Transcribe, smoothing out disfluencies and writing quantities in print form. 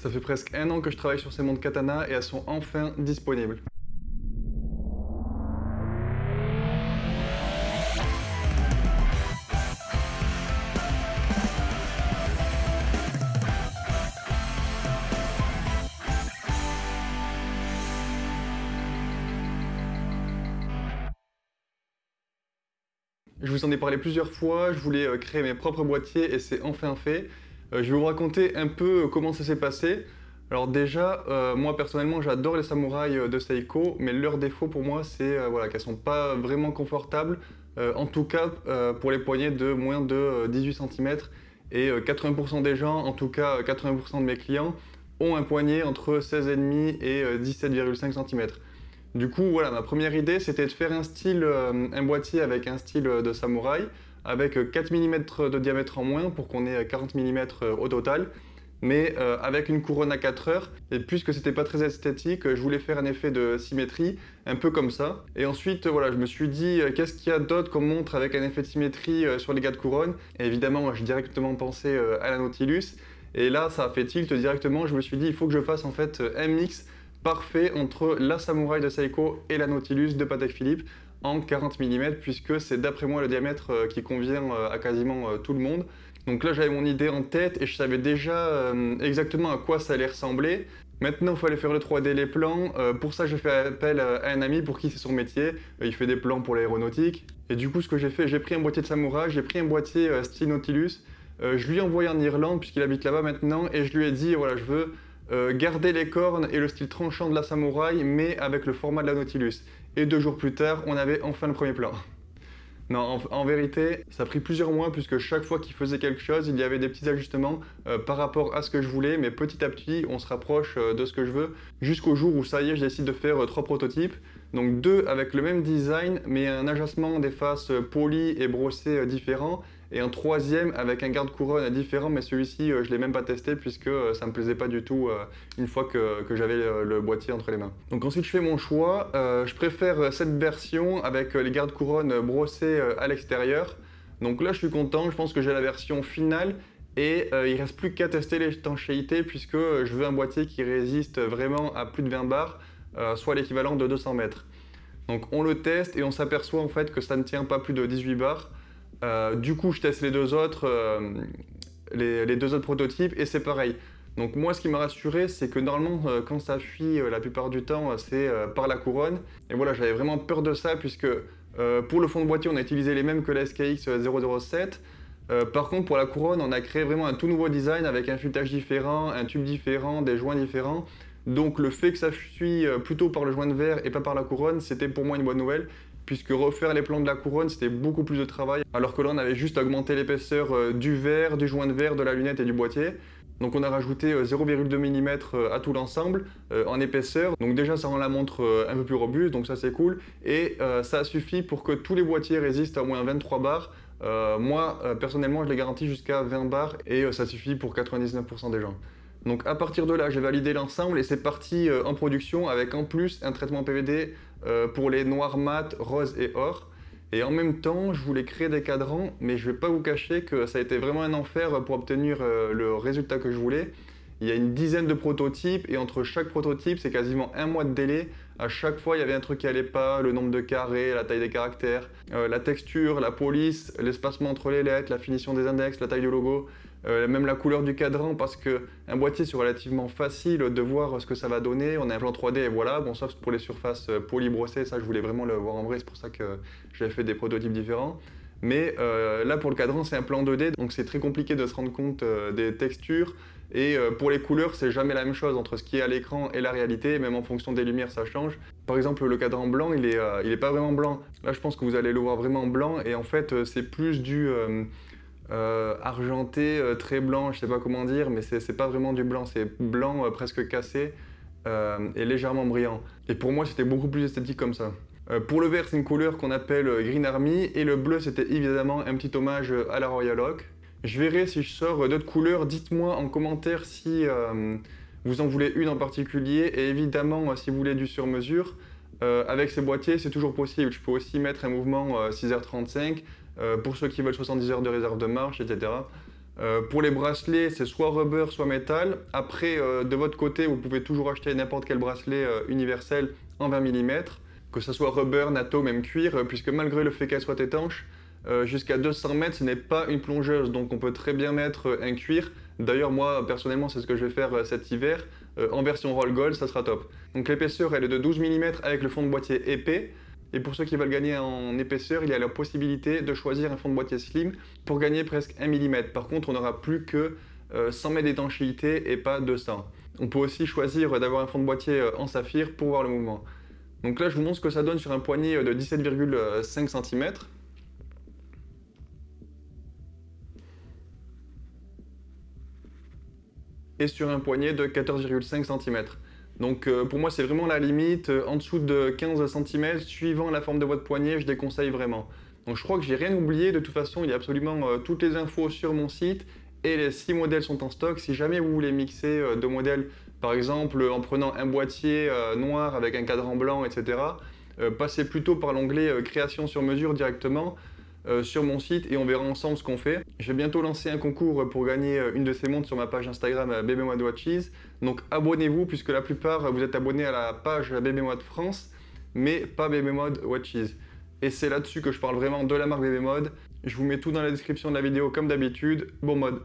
Ça fait presque 1 an que je travaille sur ces montres Katana et elles sont enfin disponibles. Je vous en ai parlé plusieurs fois, je voulais créer mes propres boîtiers et c'est enfin fait. Je vais vous raconter un peu comment ça s'est passé. Alors déjà, moi personnellement j'adore les samouraïs de Seiko, mais leur défaut pour moi c'est voilà, qu'elles sont pas vraiment confortables, en tout cas pour les poignets de moins de 18 cm. Et 80% des gens, en tout cas 80% de mes clients, ont un poignet entre 16,5 et 17,5 cm. Du coup, voilà, ma première idée, c'était de faire un boîtier avec un style de samouraï, avec 4 mm de diamètre en moins pour qu'on ait 40 mm au total, mais avec une couronne à 4 heures. Et puisque c'était pas très esthétique, je voulais faire un effet de symétrie, un peu comme ça. Et ensuite, voilà, je me suis dit, qu'est-ce qu'il y a d'autre comme montre avec un effet de symétrie sur les gardes couronnes? Et évidemment, j'ai directement pensé à la Nautilus. Et là, ça a fait tilt directement. Je me suis dit, il faut que je fasse en fait un mix parfait entre la Samouraï de Seiko et la Nautilus de Patek Philippe en 40 mm, puisque c'est d'après moi le diamètre qui convient à quasiment tout le monde. Donc là j'avais mon idée en tête et je savais déjà exactement à quoi ça allait ressembler. Maintenant il fallait faire le 3D, les plans. Pour ça j'ai fait appel à un ami pour qui c'est son métier. Il fait des plans pour l'aéronautique. Et du coup ce que j'ai fait, j'ai pris un boîtier de Samouraï, j'ai pris un boîtier style Nautilus. Je lui ai envoyé en Irlande puisqu'il habite là-bas maintenant et je lui ai dit voilà, je veux garder les cornes et le style tranchant de la Samouraï, mais avec le format de la Nautilus. Et 2 jours plus tard, on avait enfin le premier plan. Non, en vérité, ça a pris plusieurs mois puisque chaque fois qu'il faisait quelque chose, il y avait des petits ajustements par rapport à ce que je voulais, mais petit à petit, on se rapproche de ce que je veux, jusqu'au jour où ça y est, je décide de faire 3 prototypes. Donc 2 avec le même design, mais un agencement des faces polies et brossées différents, et un 3e avec un garde-couronne différent, mais celui-ci, je ne l'ai même pas testé puisque ça ne me plaisait pas du tout une fois que j'avais le boîtier entre les mains. Donc ensuite, je fais mon choix. Je préfère cette version avec les garde-couronnes brossées à l'extérieur. Donc là, je suis content. Je pense que j'ai la version finale. Et il ne reste plus qu'à tester l'étanchéité puisque je veux un boîtier qui résiste vraiment à plus de 20 bars, soit l'équivalent de 200 mètres. Donc on le teste et on s'aperçoit en fait que ça ne tient pas plus de 18 bars. Du coup, je teste les deux autres prototypes et c'est pareil. Donc moi, ce qui m'a rassuré, c'est que normalement, quand ça fuit la plupart du temps, c'est par la couronne. Et voilà, j'avais vraiment peur de ça puisque pour le fond de boîtier, on a utilisé les mêmes que la SKX 007. Par contre, pour la couronne, on a créé vraiment un tout nouveau design avec un filetage différent, un tube différent, des joints différents. Donc le fait que ça fuit plutôt par le joint de verre et pas par la couronne, c'était pour moi une bonne nouvelle, puisque refaire les plans de la couronne, c'était beaucoup plus de travail, alors que là, on avait juste augmenté l'épaisseur du verre, du joint de verre, de la lunette et du boîtier. Donc on a rajouté 0,2 mm à tout l'ensemble en épaisseur. Donc déjà, ça rend la montre un peu plus robuste, donc ça c'est cool. Et ça suffit pour que tous les boîtiers résistent à au moins 23 bars. Moi, personnellement, je les garantis jusqu'à 20 bars et ça suffit pour 99% des gens. Donc à partir de là, j'ai validé l'ensemble et c'est parti en production avec en plus un traitement PVD pour les noirs mat, rose et or. Et en même temps, je voulais créer des cadrans, mais je ne vais pas vous cacher que ça a été vraiment un enfer pour obtenir le résultat que je voulais. Il y a une dizaine de prototypes et entre chaque prototype, c'est quasiment 1 mois de délai. À chaque fois, il y avait un truc qui allait pas, le nombre de carrés, la taille des caractères, la texture, la police, l'espacement entre les lettres, la finition des index, la taille du logo, même la couleur du cadran, parce qu'un boîtier, c'est relativement facile de voir ce que ça va donner. On a un plan 3D et voilà, bon, sauf pour les surfaces poli brossées, ça je voulais vraiment le voir en vrai, c'est pour ça que j'avais fait des prototypes différents. Mais là, pour le cadran, c'est un plan 2D, donc c'est très compliqué de se rendre compte des textures. Et pour les couleurs, c'est jamais la même chose entre ce qui est à l'écran et la réalité, même en fonction des lumières, ça change. Par exemple, le cadran blanc, il est pas vraiment blanc. Là, je pense que vous allez le voir vraiment blanc, et en fait, c'est plus du argenté, très blanc, je sais pas comment dire, mais c'est pas vraiment du blanc, c'est blanc presque cassé et légèrement brillant. Et pour moi, c'était beaucoup plus esthétique comme ça. Pour le vert, c'est une couleur qu'on appelle Green Army, et le bleu, c'était évidemment un petit hommage à la Royal Oak. Je verrai si je sors d'autres couleurs. Dites-moi en commentaire si vous en voulez une en particulier. Et évidemment, si vous voulez du sur-mesure, avec ces boîtiers, c'est toujours possible. Je peux aussi mettre un mouvement 6h35 pour ceux qui veulent 70 heures de réserve de marche, etc. Pour les bracelets, c'est soit rubber, soit métal. Après, de votre côté, vous pouvez toujours acheter n'importe quel bracelet universel en 20 mm, que ce soit rubber, natto, même cuir, puisque malgré le fait qu'elle soit étanche, jusqu'à 200 mètres, ce n'est pas une plongeuse, donc on peut très bien mettre un cuir. D'ailleurs, moi, personnellement, c'est ce que je vais faire cet hiver. En version roll gold, ça sera top. Donc l'épaisseur, elle est de 12 mm avec le fond de boîtier épais. Et pour ceux qui veulent gagner en épaisseur, il y a la possibilité de choisir un fond de boîtier slim pour gagner presque 1 mm. Par contre, on n'aura plus que 100 mètres d'étanchéité et pas 200. On peut aussi choisir d'avoir un fond de boîtier en saphir pour voir le mouvement. Donc là, je vous montre ce que ça donne sur un poignet de 17,5 cm. Et sur un poignet de 14,5 cm. Donc pour moi, c'est vraiment la limite. En dessous de 15 cm, suivant la forme de votre poignet, je déconseille vraiment. Donc je crois que j'ai rien oublié. De toute façon, il y a absolument toutes les infos sur mon site et les 6 modèles sont en stock. Si jamais vous voulez mixer deux modèles, par exemple en prenant un boîtier noir avec un cadran blanc, etc., passez plutôt par l'onglet création sur mesure directement sur mon site et on verra ensemble ce qu'on fait. Je vais bientôt lancer un concours pour gagner une de ces montres sur ma page Instagram BBMod Watches. Donc abonnez-vous puisque la plupart vous êtes abonnés à la page BBMod France mais pas BBMod Watches. Et c'est là-dessus que je parle vraiment de la marque BBMod. Je vous mets tout dans la description de la vidéo comme d'habitude. Bon mode.